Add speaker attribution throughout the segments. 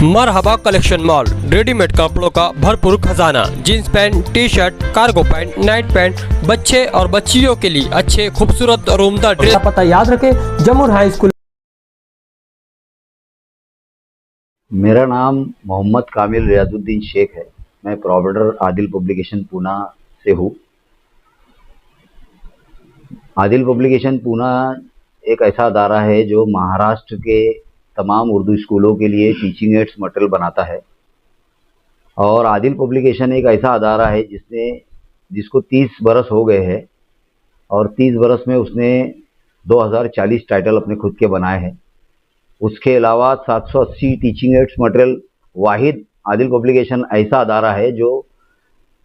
Speaker 1: मरहबा collection mall, readymade कपड़ों का भरपूर खजाना, jeans pant, T shirt, cargo pant, night pant, बच्चे और बच्चियों के लिए अच्छे खूबसूरत और उम्दा ड्रेस।
Speaker 2: पता याद रखें, जमुर हाई स्कूल।
Speaker 3: मेरा नाम मोहम्मद कामिल रियाजुद्दीन शेख है। मैं प्रोवाइडर आदिल पब्लिकेशन पूना से हूँ। आदिल पब्लिकेशन पूना एक ऐसा अदारा है जो महाराष्ट्र के तमाम उर्दू स्कूलों के लिए टीचिंग एड्स मटेरियल बनाता है। और आदिल पब्लिकेशन एक ऐसा अदारा है जिसको 30 बरस हो गए हैं और 30 बरस में उसने 2040 टाइटल अपने खुद के बनाए हैं। उसके अलावा 780 टीचिंग एड्स मटेरियल वाहिद आदिल पब्लिकेशन ऐसा अदारा है जो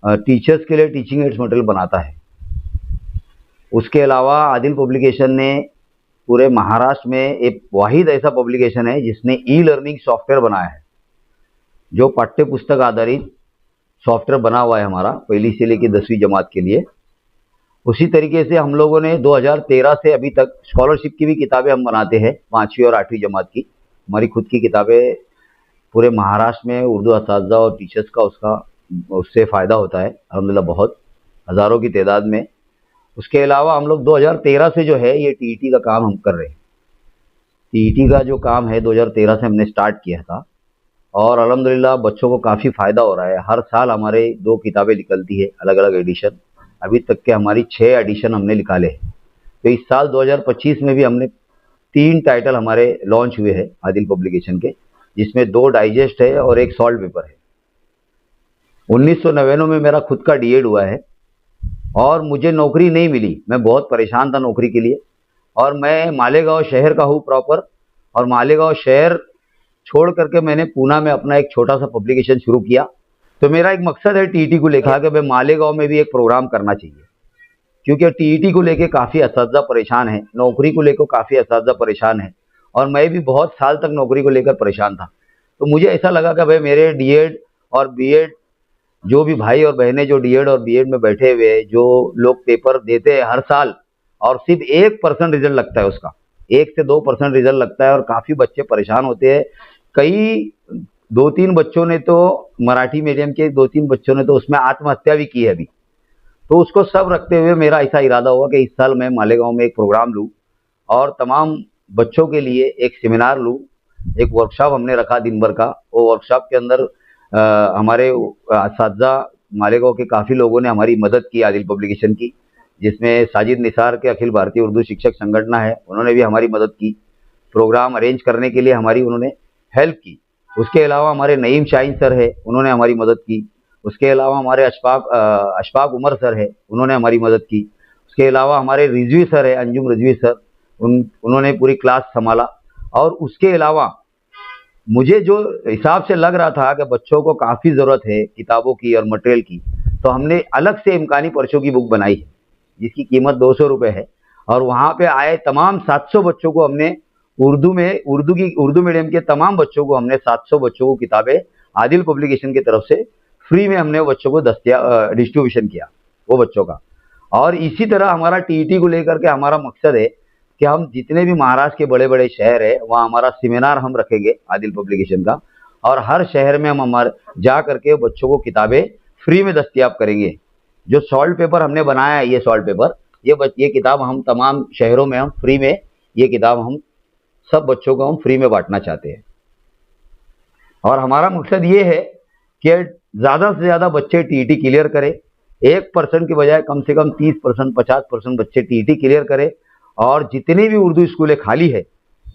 Speaker 3: टीचर्स के लिए टीचिंग एड्स मटेरियल बनाता है। उसके अलावा आदिल पब्लिकेशन ने पूरे महाराष्ट्र में एक वाहिद ऐसा पब्लिकेशन है जिसने ई लर्निंग सॉफ्टवेयर बनाया है, जो पाठ्य पुस्तक आधारित सॉफ्टवेयर बना हुआ है हमारा, पहली से लेकर 10वीं जमात के लिए। उसी तरीके से हम लोगों ने 2013 से अभी तक स्कॉलरशिप की भी किताबें हम बनाते हैं, 5वीं और 8वीं जमात की। हमारी खुद की किताबें पूरे महाराष्ट्र में उर्दू असातिज़ा और टीचर्स का उससे फ़ायदा होता है अल्हम्दुलिल्लाह, बहुत हज़ारों की तादाद में। उसके अलावा हम लोग 2013 से जो है ये टीईटी का काम हम कर रहे हैं। टीईटी का जो काम है 2013 से हमने स्टार्ट किया था और अल्हम्दुलिल्लाह बच्चों को काफ़ी फ़ायदा हो रहा है। हर साल हमारे 2 किताबें निकलती है, अलग अलग एडिशन। अभी तक के हमारी 6 एडिशन हमने निकाले हैं। तो इस साल 2025 में भी हमने 3 टाइटल हमारे लॉन्च हुए हैं आदिल पब्लिकेशन के, जिसमें 2 डाइजेस्ट है और 1 सॉल्ट पेपर है। 1999 में मेरा खुद का डीएड हुआ है और मुझे नौकरी नहीं मिली। मैं बहुत परेशान था नौकरी के लिए और मैं मालेगांव शहर का हूँ प्रॉपर, और मालेगांव शहर छोड़ करके मैंने पूना में अपना एक छोटा सा पब्लिकेशन शुरू किया। तो मेरा एक मकसद है टीईटी को लेकर कि मैं मालेगांव में भी एक प्रोग्राम करना चाहिए, क्योंकि टीईटी को लेके काफ़ी असातिज़ा परेशान है, नौकरी को लेकर काफ़ी असातिज़ा परेशान है, और मैं भी बहुत साल तक नौकरी को लेकर परेशान था। तो मुझे ऐसा लगा कि भाई मेरे डीएड और बीएड जो भी भाई और बहनें जो डीएड और बीएड में बैठे हुए हैं, जो लोग पेपर देते हैं हर साल और सिर्फ 1% रिजल्ट लगता है, उसका 1 से 2% रिजल्ट लगता है और काफ़ी बच्चे परेशान होते हैं। कई 2-3 बच्चों ने तो मराठी मीडियम के 2-3 बच्चों ने तो उसमें आत्महत्या भी की है अभी। तो उसको सब रखते हुए मेरा ऐसा इरादा हुआ कि इस साल मैं मालेगांव में एक प्रोग्राम लूँ और तमाम बच्चों के लिए एक सेमिनार लूँ। एक वर्कशॉप हमने रखा दिन भर का। वो वर्कशॉप के अंदर हमारे असातिज़ा मालेगांव के काफ़ी लोगों ने हमारी मदद की आदिल पब्लिकेशन की, जिसमें साजिद निसार के अखिल भारतीय उर्दू शिक्षक संगठन है, उन्होंने भी हमारी मदद की। प्रोग्राम अरेंज करने के लिए हमारी उन्होंने हेल्प की। उसके अलावा हमारे नईम शाहीन सर है, उन्होंने हमारी मदद की। उसके अलावा हमारे अशफाक उमर सर है, उन्होंने हमारी मदद की। उसके अलावा हमारे रिजवी सर है, अंजुम रिजवी सर, उन्होंने पूरी क्लास संभाला। और उसके अलावा मुझे जो हिसाब से लग रहा था कि बच्चों को काफ़ी ज़रूरत है किताबों की और मटेरियल की, तो हमने अलग से इम्कानी पर्चों की बुक बनाई है, जिसकी कीमत 200 रुपये है। और वहाँ पे आए तमाम 700 बच्चों को हमने उर्दू मीडियम के तमाम बच्चों को हमने 700 बच्चों को किताबें आदिल पब्लिकेशन की तरफ से फ्री में हमने वो बच्चों को डिस्ट्रीब्यूशन किया वो बच्चों का। और इसी तरह हमारा टीईटी को लेकर के हमारा मकसद है कि हम जितने भी महाराष्ट्र के बड़े बड़े शहर है वहाँ हमारा सेमिनार हम रखेंगे आदिल पब्लिकेशन का, और हर शहर में हम हमारे जा करके बच्चों को किताबें फ्री में दस्तयाब करेंगे। जो सॉल्ट पेपर हमने बनाया है, ये सॉल्ट पेपर, ये किताब हम तमाम शहरों में हम फ्री में, ये किताब हम सब बच्चों को हम फ्री में बांटना चाहते हैं। और हमारा मकसद ये है कि ज़्यादा से ज़्यादा बच्चे टीईटी क्लियर करें। 1% के बजाय कम से कम 30%, 50% बच्चे टीईटी क्लियर करें। और जितनी भी उर्दू स्कूलें खाली है,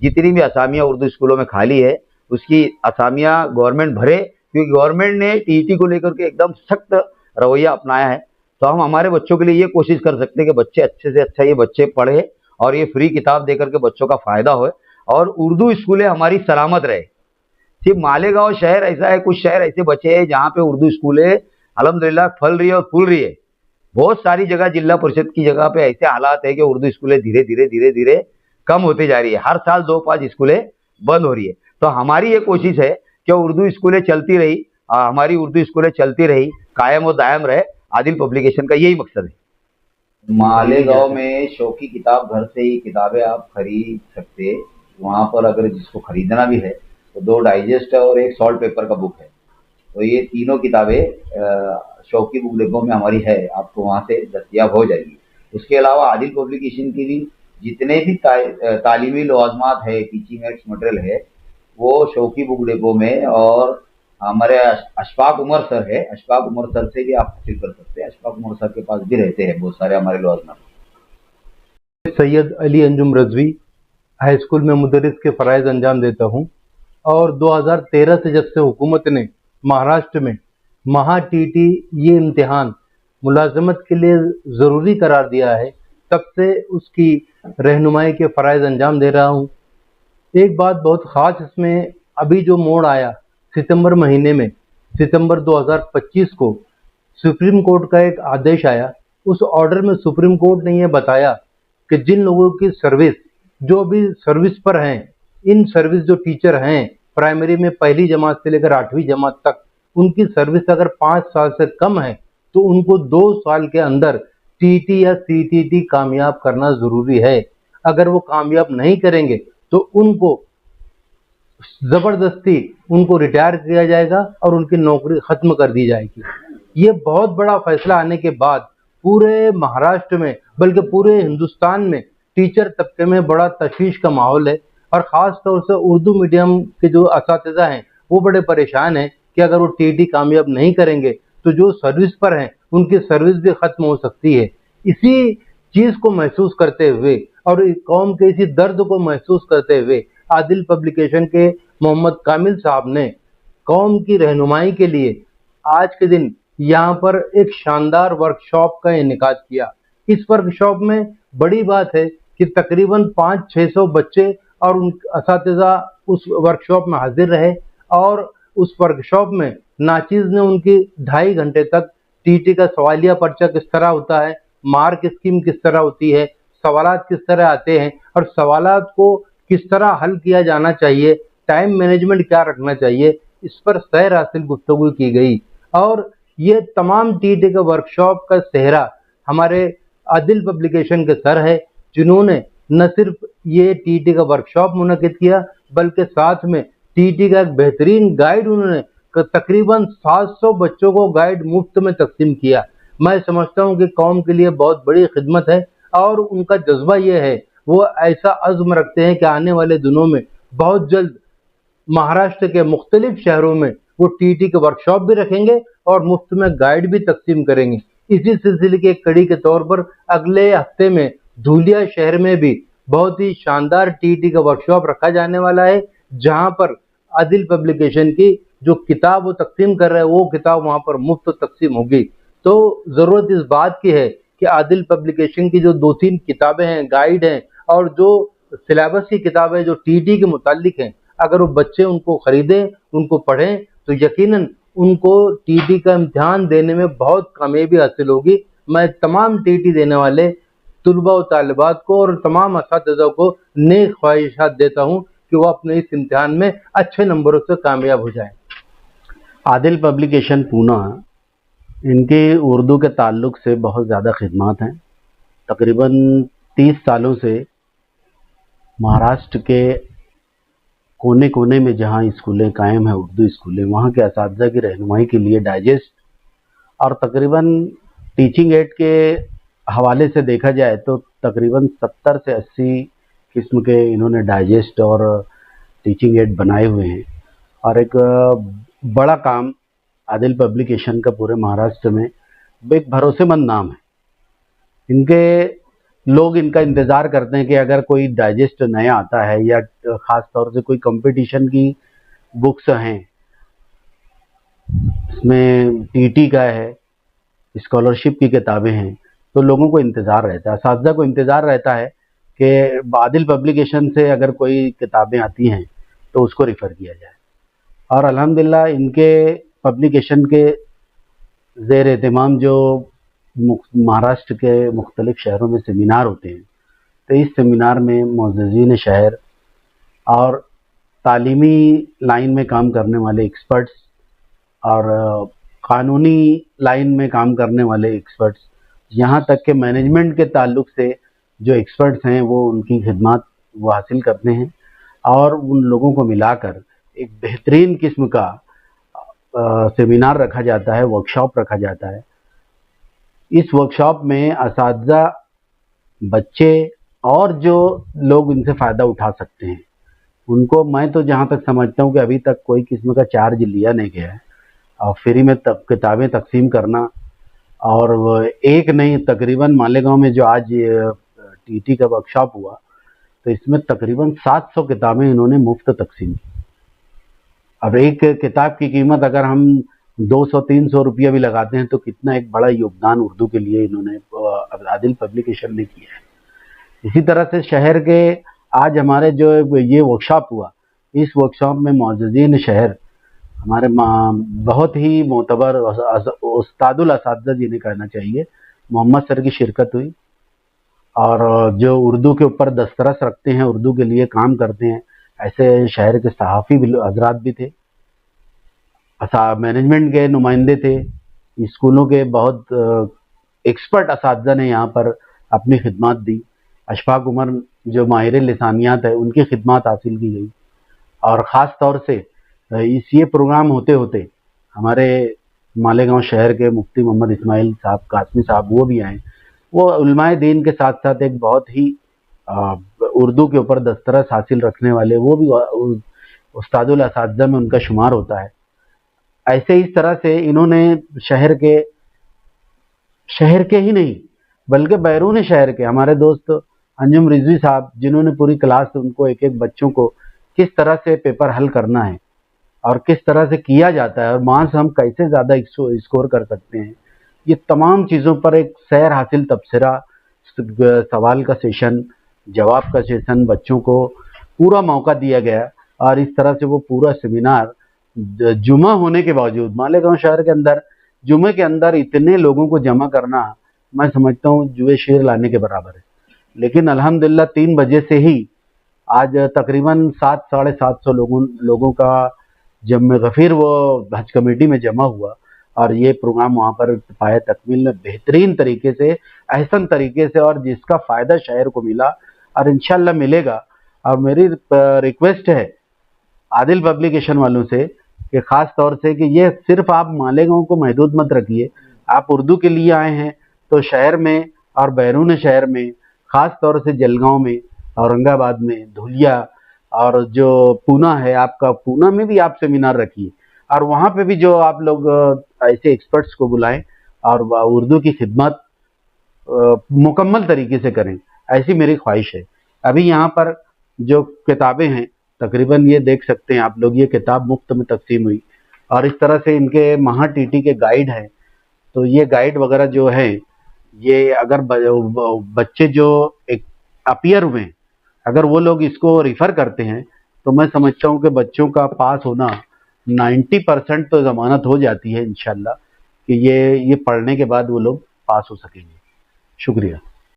Speaker 3: जितनी भी असामियाँ उर्दू स्कूलों में खाली है, उसकी असामियाँ गवर्नमेंट भरे, क्योंकि गवर्नमेंट ने टीईटी को लेकर के एकदम सख्त रवैया अपनाया है। तो हम हमारे बच्चों के लिए ये कोशिश कर सकते हैं कि बच्चे अच्छे से अच्छा ये बच्चे पढ़े और ये फ्री किताब देकर के बच्चों का फ़ायदा हो और उर्दू स्कूलें हमारी सलामत रहे। सिर्फ मालेगांव शहर ऐसा है, कुछ शहर ऐसे बचे हैं जहाँ पे उर्दू स्कूलें अल्हम्दुलिल्लाह फल रही है और फूल रही है। बहुत सारी जगह जिला परिषद की जगह पे ऐसे हालात है कि उर्दू स्कूलें धीरे धीरे कम होती जा रही है। हर साल 2-5 स्कूलें बंद हो रही है। तो हमारी ये कोशिश है कि उर्दू स्कूलें चलती रही, हमारी उर्दू स्कूलें चलती रही, कायम और दायम रहे। आदिल पब्लिकेशन का यही मकसद है। मालेगांव में शौकी किताब घर से ही किताबें आप खरीद सकते। वहाँ पर अगर जिसको खरीदना भी है तो 2 डाइजेस्ट और एक सॉल्ट पेपर का बुक है। तो ये तीनों किताबें शौकी बुक डिपो में हमारी है, आपको वहाँ से दस्तयाब हो जाएगी। उसके अलावा आदिल पब्लिकेशन की भी जितने भी तालीमी लवाजमात है, टीचिंग एड्स मटेरियल है, वो शौकी बुक डिपो में, और हमारे अशफाक उमर सर है, अशफाक उमर सर से भी आप हासिल कर सकते हैं। अशफाक उमर सर के पास भी रहते हैं बहुत सारे हमारे लवाजमात।
Speaker 4: सैयद अली अंजुम रजवी हाई स्कूल में मुदर्रिस के फ़राइज़ अंजाम देता हूँ, और 2013 से जब से हुकूमत ने महाराष्ट्र में महा टीटी ये इम्तिहान मुलाजमत के लिए ज़रूरी करार दिया है, तब से उसकी रहनुमाई के फ़राइज़ अंजाम दे रहा हूँ। एक बात बहुत ख़ास इसमें अभी जो मोड़ आया सितंबर महीने में, सितंबर 2025 को सुप्रीम कोर्ट का एक आदेश आया। उस ऑर्डर में सुप्रीम कोर्ट ने यह बताया कि जिन लोगों की सर्विस जो अभी सर्विस पर हैं, इन सर्विस जो टीचर हैं प्राइमरी में पहली जमात से लेकर 8वीं जमात तक, उनकी सर्विस अगर 5 साल से कम है तो उनको 2 साल के अंदर टीटी या सीटीटी कामयाब करना ज़रूरी है। अगर वो कामयाब नहीं करेंगे तो उनको ज़बरदस्ती उनको रिटायर किया जाएगा और उनकी नौकरी ख़त्म कर दी जाएगी। ये बहुत बड़ा फैसला आने के बाद पूरे महाराष्ट्र में बल्कि पूरे हिंदुस्तान में टीचर तबके में बड़ा तशवीश का माहौल है, और ख़ास तौर से उर्दू मीडियम के जो असातिज़ा हैं वो बड़े परेशान हैं कि अगर वो टीटी कामयाब नहीं करेंगे तो जो सर्विस पर हैं उनकी सर्विस भी ख़त्म हो सकती है। इसी चीज़ को महसूस करते हुए और कौम के इसी दर्द को महसूस करते हुए आदिल पब्लिकेशन के मोहम्मद कामिल साहब ने कौम की रहनुमाई के लिए आज के दिन यहाँ पर एक शानदार वर्कशॉप का इनेकाद किया। इस वर्कशॉप में बड़ी बात है कि तकरीबन 500-600 बच्चे और उन असातिज़ा उस वर्कशॉप में हाजिर रहे, और उस वर्कशॉप में नाचीज़ ने उनकी 2.5 घंटे तक टीटी का सवालिया पर्चा किस तरह होता है, मार्क स्कीम किस तरह होती है, सवालात किस तरह आते हैं और सवालात को किस तरह हल किया जाना चाहिए, टाइम मैनेजमेंट क्या रखना चाहिए, इस पर सैर हासिल गुफ्तगू की गई। और ये तमाम टीटी के वर्कशॉप का सेहरा हमारे आदिल पब्लिकेशन के सर है, जिन्होंने न सिर्फ ये टीटी का वर्कशॉप मुनक़िद किया बल्कि साथ में टीटी का एक बेहतरीन गाइड उन्होंने तकरीबन 700 बच्चों को गाइड मुफ्त में तकसीम किया। मैं समझता हूँ कि कौम के लिए बहुत बड़ी खिदमत है, और उनका जज्बा ये है, वो ऐसा अज़्म रखते हैं कि आने वाले दिनों में बहुत जल्द महाराष्ट्र के मुख्तलिफ शहरों में वो टीटी के वर्कशॉप भी रखेंगे और मुफ्त में गाइड भी तकसीम करेंगे। इसी सिलसिले की एक कड़ी के तौर पर अगले हफ्ते में धूलिया शहर में भी बहुत ही शानदार टीटी का वर्कशॉप रखा जाने वाला है, जहां पर आदिल पब्लिकेशन की जो किताब वो तकसीम कर रहे हैं वो किताब वहां पर मुफ्त तकसीम होगी। तो ज़रूरत इस बात की है कि आदिल पब्लिकेशन की जो 2-3 किताबें हैं, गाइड हैं और जो सिलेबस की किताबें जो टीटी के मुतालिक हैं, अगर वो बच्चे उनको ख़रीदें, उनको पढ़ें तो यकीनन उनको टीटी का इम्तिहान देने में बहुत कामयाबी हासिल होगी। मैं तमाम टीटी देने वाले तुलबा और तालिबात को और तमाम असातिज़ा को नेक ख्वाहिशात देता हूँ कि वो अपने इस इम्तिहान में अच्छे नंबरों से कामयाब हो जाएं।
Speaker 5: आदिल पब्लिकेशन पूना, इनके उर्दू के ताल्लुक़ से बहुत ज़्यादा खिदमत हैं। तकरीबन 30 सालों से महाराष्ट्र के कोने कोने में जहाँ स्कूलें कायम हैं, उर्दू स्कूलें, वहाँ के असातिज़ा की रहनुमाई के लिए डाइजेस्ट और तकरीबन टीचिंग एड के हवाले से देखा जाए तो तकरीबन 70 से 80 किस्म के इन्होंने डाइजेस्ट और टीचिंग एड बनाए हुए हैं। और एक बड़ा काम आदिल पब्लिकेशन का पूरे महाराष्ट्र में एक भरोसेमंद नाम है। इनके लोग इनका इंतज़ार करते हैं कि अगर कोई डाइजेस्ट नया आता है या ख़ास तौर से कोई कंपटीशन की बुक्स हैं, इसमें टीटी का है, स्कॉलरशिप की किताबें हैं, तो लोगों को इंतज़ार रहता है, असातिज़ा को इंतज़ार रहता है कि आदिल पब्लिकेशन से अगर कोई किताबें आती हैं तो उसको रेफ़र किया जाए। और अल्हम्दुलिल्लाह इनके पब्लिकेशन के ज़ेर एहतमाम जो महाराष्ट्र के मुख्तलिफ शहरों में सेमिनार होते हैं, तो इस सेमिनार में मुअज़्ज़िज़ीन शहर और तालीमी लाइन में काम करने वाले एक्सपर्ट्स और क़ानूनी लाइन में काम करने वाले एक्सपर्ट्स, यहाँ तक के मैनेजमेंट के ताल्लुक़ से जो एक्सपर्ट्स हैं वो उनकी खिदमत वो हासिल करते हैं, और उन लोगों को मिलाकर एक बेहतरीन किस्म का सेमिनार रखा जाता है, वर्कशॉप रखा जाता है। इस वर्कशॉप में असातिज़ा, बच्चे और जो लोग इनसे फ़ायदा उठा सकते हैं उनको, मैं तो जहाँ तक समझता हूँ कि अभी तक कोई किस्म का चार्ज लिया नहीं गया है। और फ्री में किताबें तकसीम करना, और एक नहीं, तकरीबन मालेगांव में जो आज टीटी का वर्कशॉप हुआ तो इसमें तकरीबन 700 किताबें इन्होंने मुफ्त तकसीम की। अब एक किताब की कीमत अगर हम 200-300 रुपया भी लगाते हैं तो कितना एक बड़ा योगदान उर्दू के लिए इन्होंने आदिल पब्लिकेशन ने किया है। इसी तरह से शहर के आज हमारे जो ये वर्कशॉप हुआ, इस वर्कशॉप में मौजूदीन शहर हमारे बहुत ही मोतबर उस्तादुल असातिज़ा जिन्हें कहना चाहिए, मोहम्मद सर की शिरकत हुई। और जो उर्दू के ऊपर दस्तरस रखते हैं, उर्दू के लिए काम करते हैं, ऐसे शहर के सहाफ़ी हजरात भी थे, मैनेजमेंट के नुमाइंदे थे, स्कूलों के बहुत एक्सपर्ट असातिज़ा ने यहाँ पर अपनी खिदमत दी। अशफाक उमर जो माहिर लिसानियात है, उनकी खिदमत हासिल की गई। और ख़ास तौर से ये प्रोग्राम होते होते हमारे मालेगांव शहर के मुफ्ती मोहम्मद इस्माइल साहब कासमी साहब वो भी आए। वो उलमाए दीन के साथ साथ एक बहुत ही उर्दू के ऊपर दस्तरस हासिल रखने वाले, वो भी उस्तादुल असातिज़ा में उनका शुमार होता है। ऐसे इस तरह से इन्होंने शहर के ही नहीं बल्कि बैरून शहर के हमारे दोस्त अंजुम रिजवी साहब, जिन्होंने पूरी क्लास, उनको एक एक बच्चों को किस तरह से पेपर हल करना है और किस तरह से किया जाता है और वहाँ से हम कैसे ज़्यादा स्कोर कर सकते हैं, ये तमाम चीज़ों पर एक सैर हासिल तबसरा, सवाल का सेशन, जवाब का सेशन, बच्चों को पूरा मौका दिया गया। और इस तरह से वो पूरा सेमिनार जुमा होने के बावजूद मालेगांव शहर के अंदर जुमे के अंदर इतने लोगों को जमा करना, मैं समझता हूँ जुए शेर लाने के बराबर है। लेकिन अल्हम्दुलिल्लाह 3 बजे से ही आज तकरीबन 700-750 लोगों का जम गफीर वो हज कमेटी में जमा हुआ और ये प्रोग्राम वहाँ पर पाया तकमील में बेहतरीन तरीके से, अहसन तरीके से, और जिसका फ़ायदा शहर को मिला और इंशाल्लाह मिलेगा। और मेरी रिक्वेस्ट है आदिल पब्लिकेशन वालों से कि ख़ास तौर से कि ये सिर्फ आप मालेगांव को महदूद मत रखिए। आप उर्दू के लिए आए हैं तो शहर में और बैरून शहर में, ख़ास तौर से जलगांव में, औरंगाबाद में, धुलिया, और जो पूना है आपका, पूना में भी आप सेमिनार रखिए और वहाँ पे भी जो आप लोग ऐसे एक्सपर्ट्स को बुलाएं और उर्दू की खिदमत मुकम्मल तरीके से करें, ऐसी मेरी ख्वाहिश है। अभी यहाँ पर जो किताबें हैं तकरीबन ये देख सकते हैं आप लोग, ये किताब मुफ्त में तकसीम हुई। और इस तरह से इनके महा टीटी के गाइड हैं, तो ये गाइड वगैरह जो है, ये अगर बच्चे जो एक अपीयर हुए, अगर वो लोग इसको रिफ़र करते हैं तो मैं समझता हूँ कि बच्चों का पास होना 90% तो ज़मानत हो जाती है इंशाल्लाह कि ये पढ़ने के बाद वो लोग पास हो सकेंगे। शुक्रिया।